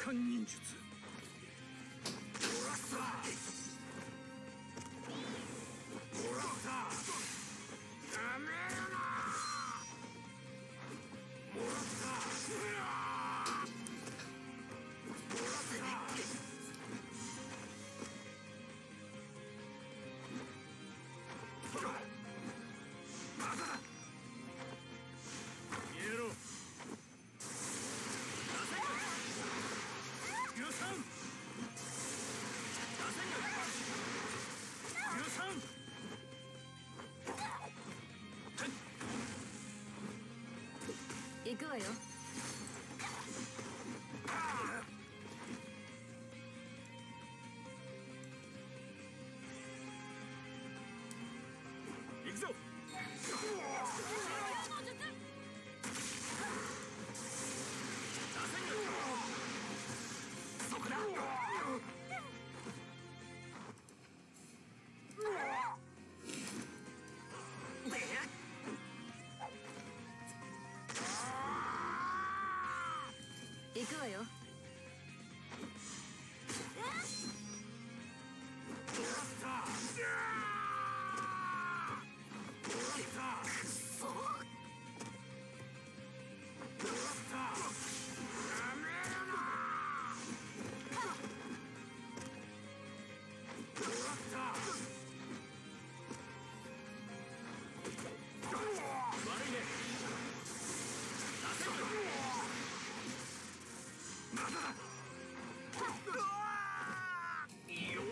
間忍術。もらった。もらった。やめろな。もらった。もらった。まだだ。消えろ。許さん。許さん。行くわよ。行くぞ。そこだ。行くわよ。悪いね。まだだ。よっ。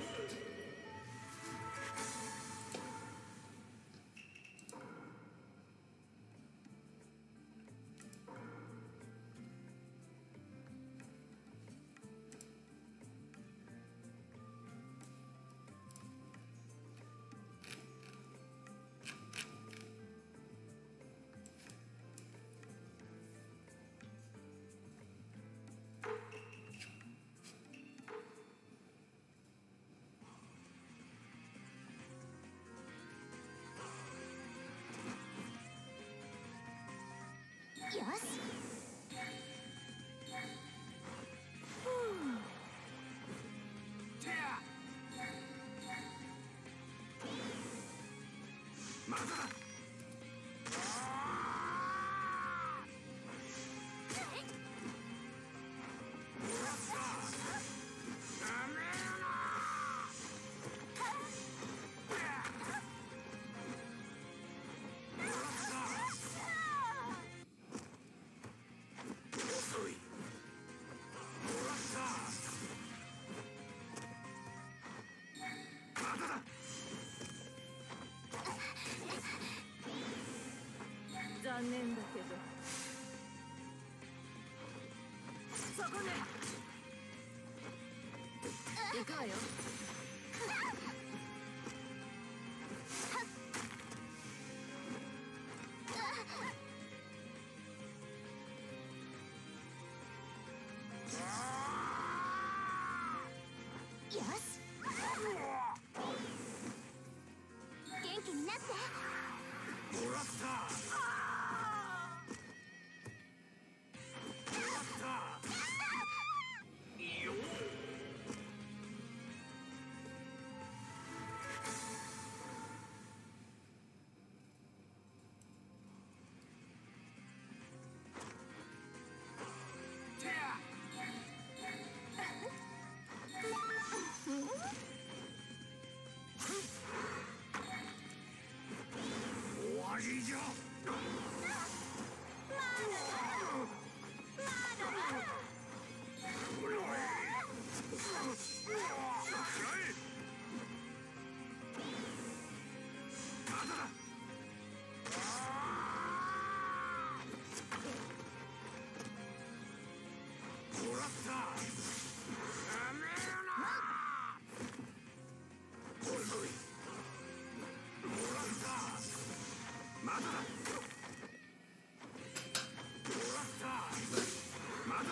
よし。まだだ。遅い。もらった。まだだ。残念だけど。そこね。行くわよ。よし。元気になって。もらった。もらった。よっ。終わりじゃ。まだだ。もらった。やめろな。遅い。もらった。まだだ。もらった。まだだ。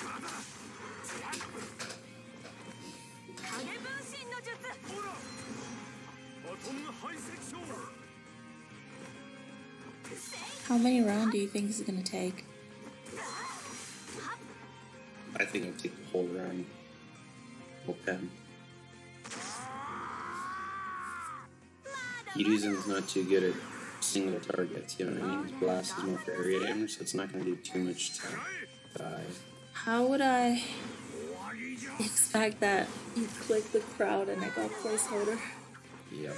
まだだ。影分身の術。ほら。バトン排斥症。成功。How many rounds do you think this is gonna take? I think it'll take the whole round. Whole 10. Hiruzen's not too good at single targets, you know what I mean? His blast is more for area damage, so it's not going to do too much to die. How would I expect that you click the crowd and I got placeholder? Yep.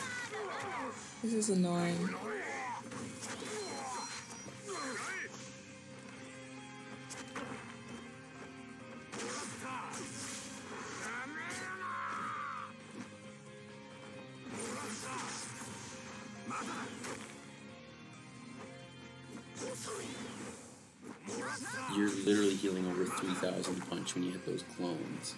This is annoying. You're literally healing over 3,000 punch when you hit those clones.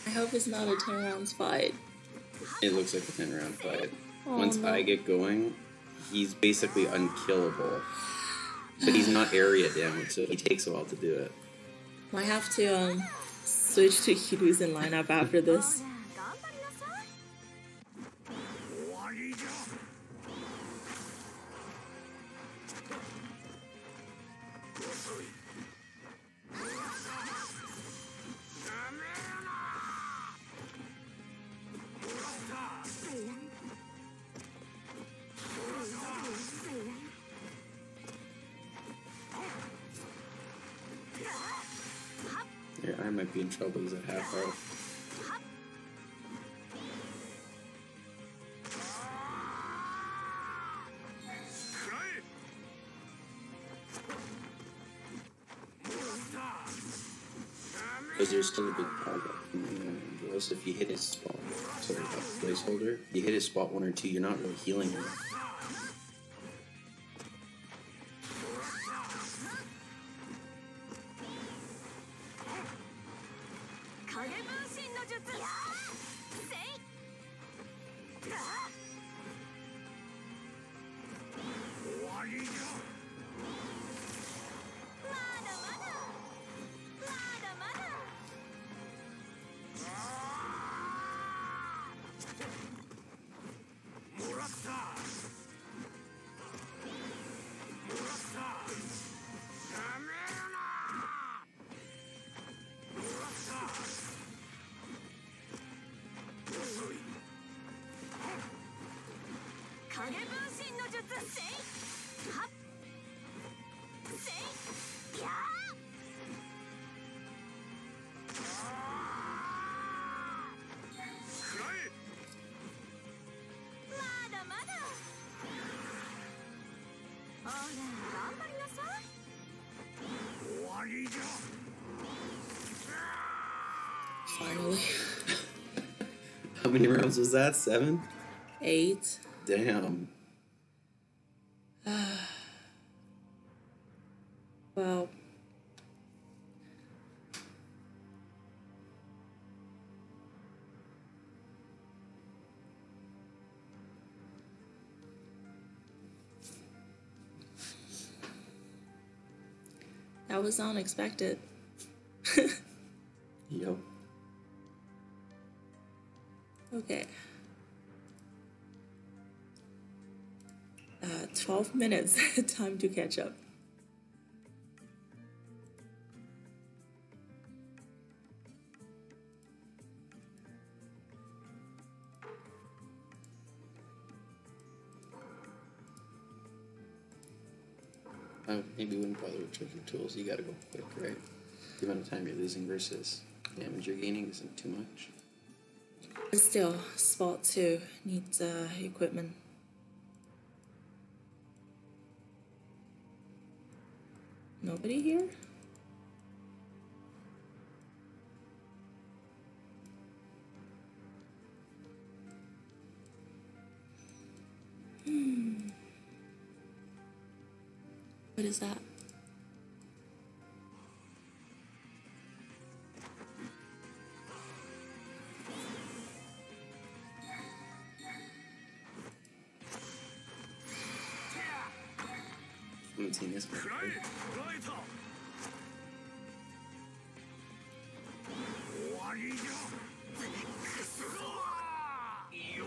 I hope it's not a 10 rounds fight. It looks like a 10-round fight. Oh, Once no. I get going, he's basically unkillable. But he's not area damage, so he takes a while to do it. Might have to switch to Hiruzen lineup after this. Your eye might be in trouble. He's at half health. Because there's still a big target. So if you hit his spot, sorry, placeholder, you hit his spot 1 or 2, you're not really healing him. Finally. How many rounds was that? 7? 8. Damn. Well. That was unexpected. Yo. Okay. 12 minutes. Time to catch up. Maybe wouldn't bother with treasure tools. You gotta go quick, right? The amount of time you're losing versus damage you're gaining isn't too much. But still, spot 2 needs equipment. Nobody here? What is that? I haven't seen this before. ライト終わりじゃくそーよ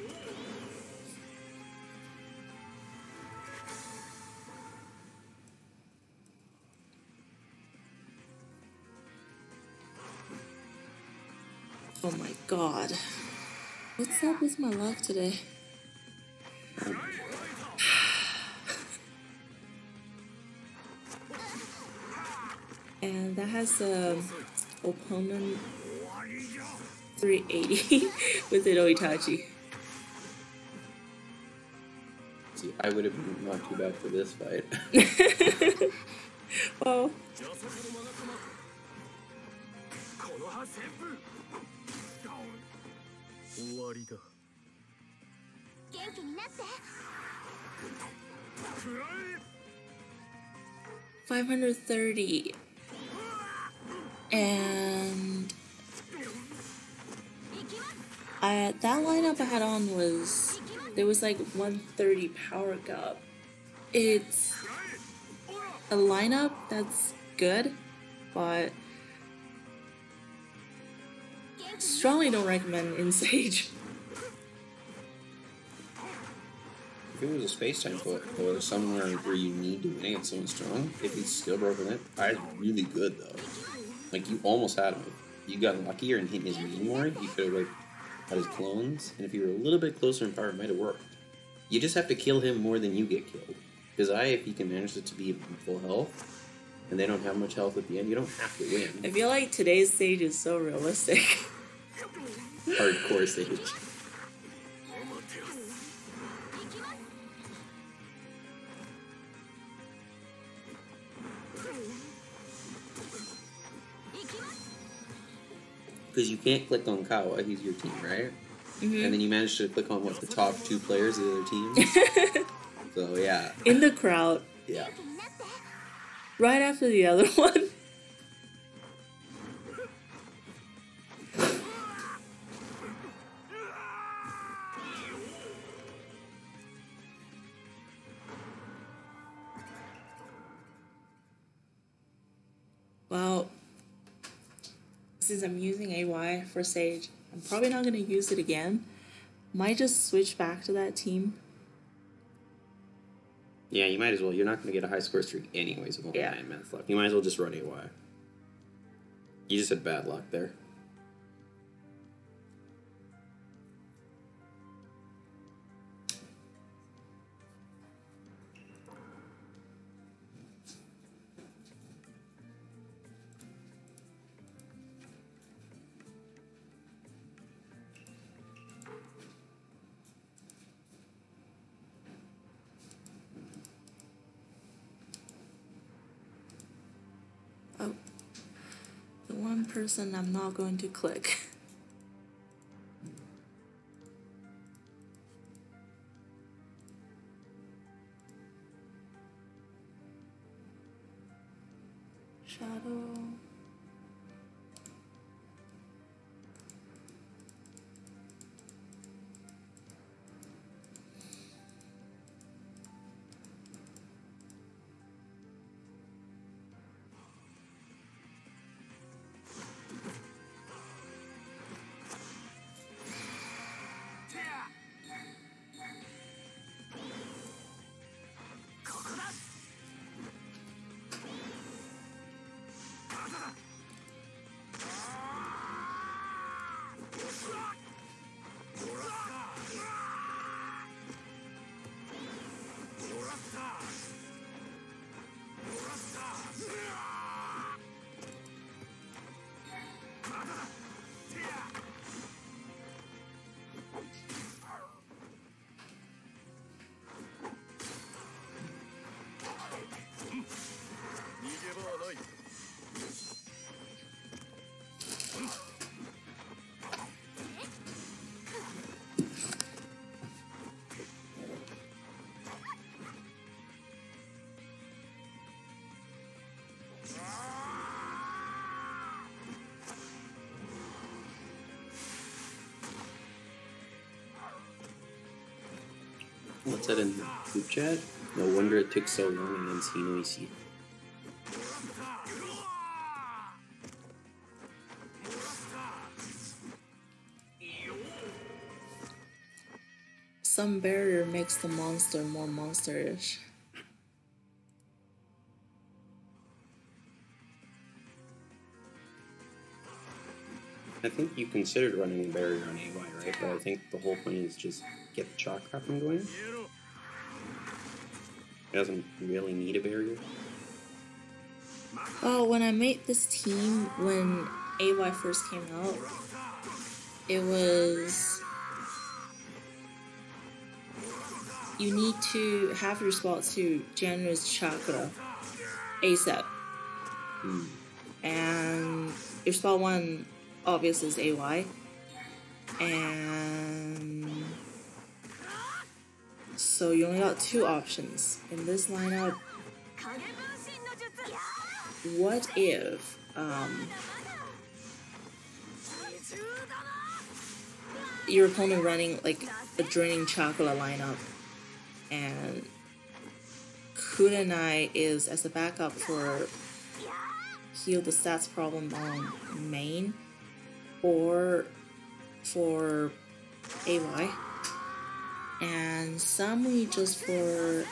Oh my god. What's up with my luck today? And that has opponent 終わりじゃ 380 with Hinoishi. See, I would have been not too bad for this fight. Well, よそこのマナ様この葉旋風終わりだ元気になって くらえ 530. And that lineup I had on was, there was like 130 power gap. It's a lineup that's good, but strongly don't recommend in Sage. If it was a space-time foot or somewhere where you need to win against someone strong, if he's still broken it, it's really good though. Like, you almost had him. If you got luckier and hit his mean more, you could have, like, had his clones, and if you were a little bit closer in power, it might have worked. You just have to kill him more than you get killed. Because if you can manage it to be full health, and they don't have much health at the end, you don't have to win. I feel like today's Sage is so realistic. Hardcore Sage. お待てよ Because you can't click on Kawa, he's your team, right? Mm-hmm. And then you managed to click on, what, the top 2 players of the other team? So, yeah. In the crowd. Yeah. Right after the other one. Well, since I'm using AY for Sage, I'm probably not going to use it again. Might just switch back to that team. Yeah, you might as well. You're not going to get a high score streak anyways with only 9 minutes left. You might as well just run AY. You just had bad luck there. Oh, the one person I'm not going to click. Shadow. What's that in the group chat? No wonder it took so long against Hinoishi. Some barrier makes the monster more monsterish. I think you considered running a barrier on AY, right? But I think the whole point is just get the chakra from going. It doesn't really need a barrier. Oh, when I made this team, when AY first came out, it was... You need to have your spot to generous chakra ASAP. And your spot 1 obviously is AY. And so you only got 2 options. In this lineup, what if your opponent running like a draining chakra lineup and Kurenai is as a backup for heal the stats problem on main or for AY, and Samui just for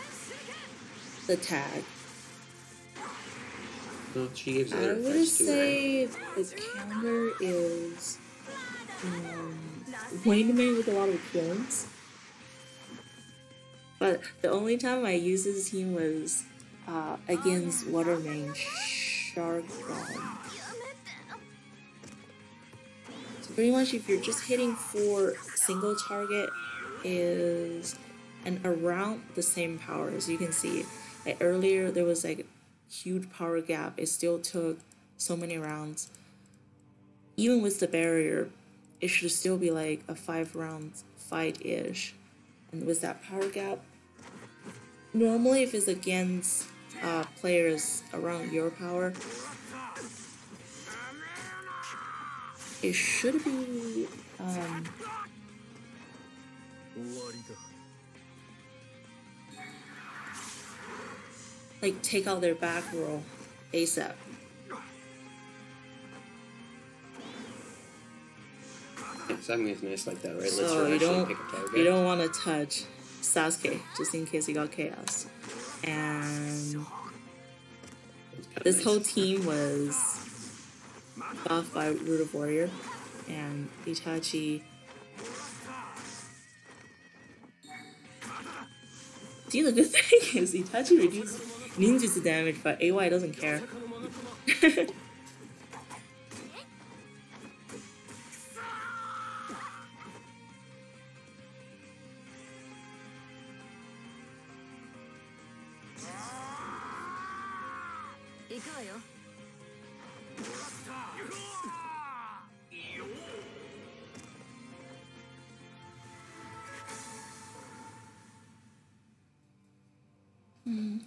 the tag. Well, she gives I other would effects too, say right? the counter is Wayne with a lot of clones. But the only time I used this team was against Watermain Shark Bomb. So pretty much if you're just hitting for single target is and around the same power. As you can see, like earlier there was like huge power gap. It still took so many rounds. Even with the barrier, it should still be like a 5-round fight-ish. And with that power gap, normally if it's against players around your power, it should be like take out their back row ASAP. Sammy is nice like that, right? Let's So her you actually don't pick a target. you don't want to touch Sasuke just in case he got chaos. And this nice. whole team was buffed by Root of Warrior and Itachi. See, the good thing is Itachi reduced ninjutsu damage, but AY doesn't care.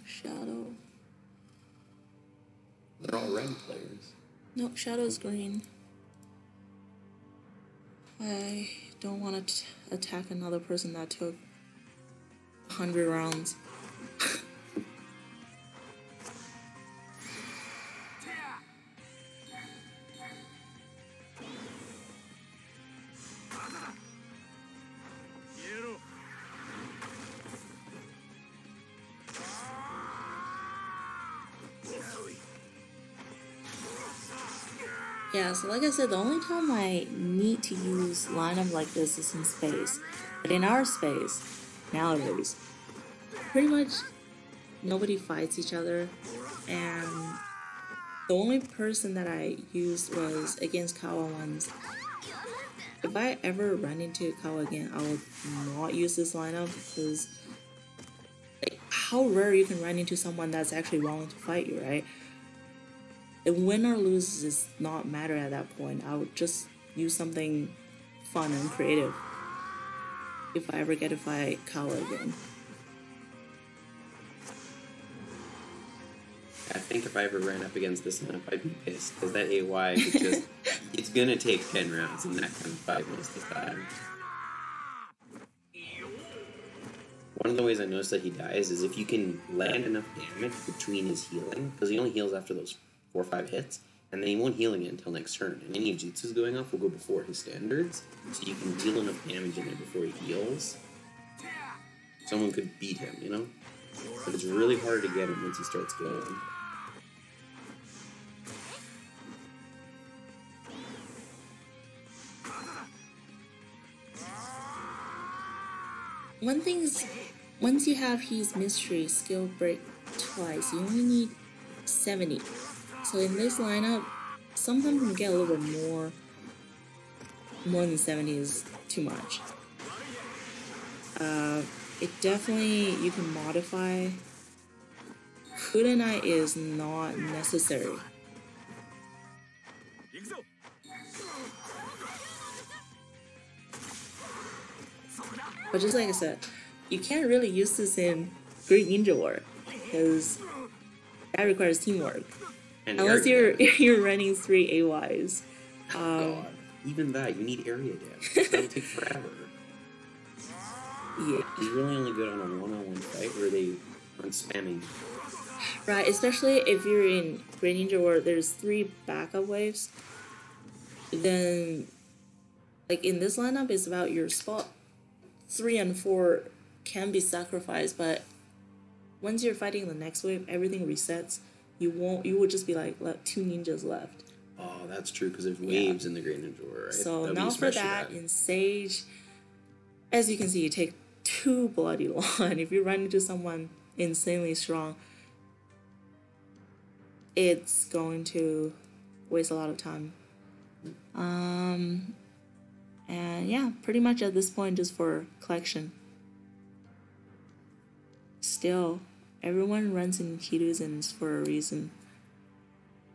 Shadow. They're all red players. No, Shadow's green. I don't want to attack another person that took 100 rounds. Yeah, so like I said, the only time I need to use lineup like this is in space. But in our space, nowadays, pretty much nobody fights each other. And the only person that I used was against Kawa once. If I ever run into Kawa again, I would not use this lineup because like, how rare you can run into someone that's actually willing to fight you, right? The win or lose does not matter at that point. I would just use something fun and creative if I ever get to fight Kawa again. I think if I ever ran up against this lineup, I'd be pissed because that AY could just, it's gonna take 10 rounds and that kind of fight most of the time. One of the ways I noticed that he dies is if you can land enough damage between his healing, because he only heals after those 4 or 5 hits, and then he won't heal again until next turn. And any jutsus going off will go before his standards, so you can deal enough damage in there before he heals. Someone could beat him, you know? But it's really hard to get him once he starts going. One thing is, once you have his mystery skill break twice, you only need 70. So in this lineup, sometimes you can get a little bit more. More than 70 is too much. It definitely, you can modify. Kunai is not necessary. But just like I said, you can't really use this in Great Ninja War because that requires teamwork. And Unless area damage. you're running 3 AYs. God, even that, you need area damage. That'll take forever. Yeah. He's really only good on a one-on-one fight where they aren't spamming. Right, especially if you're in Great Ninja War, there's 3 backup waves. Then, like in this lineup, it's about your spot. 3 and 4 can be sacrificed, but once you're fighting the next wave, everything resets. You will just be like 2 ninjas left. Oh, that's true, because there's waves in the Great Ninja War, right? So That'd be now for especially that, bad. in Sage, as you can see, you take too bloody long. If you run into someone insanely strong, it's going to waste a lot of time. And yeah, pretty much at this point, just for collection. Still, everyone runs in Hiruzens for a reason.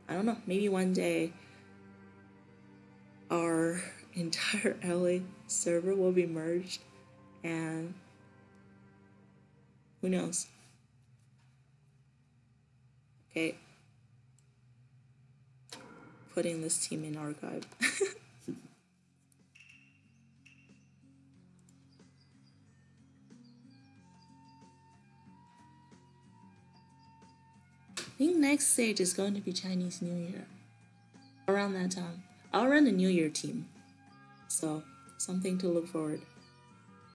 I don't know, maybe one day our entire LA server will be merged, and who knows? Okay. Putting this team in archive. I think next stage is going to be Chinese New Year. Around that time. I'll run a New Year team. So, something to look forward.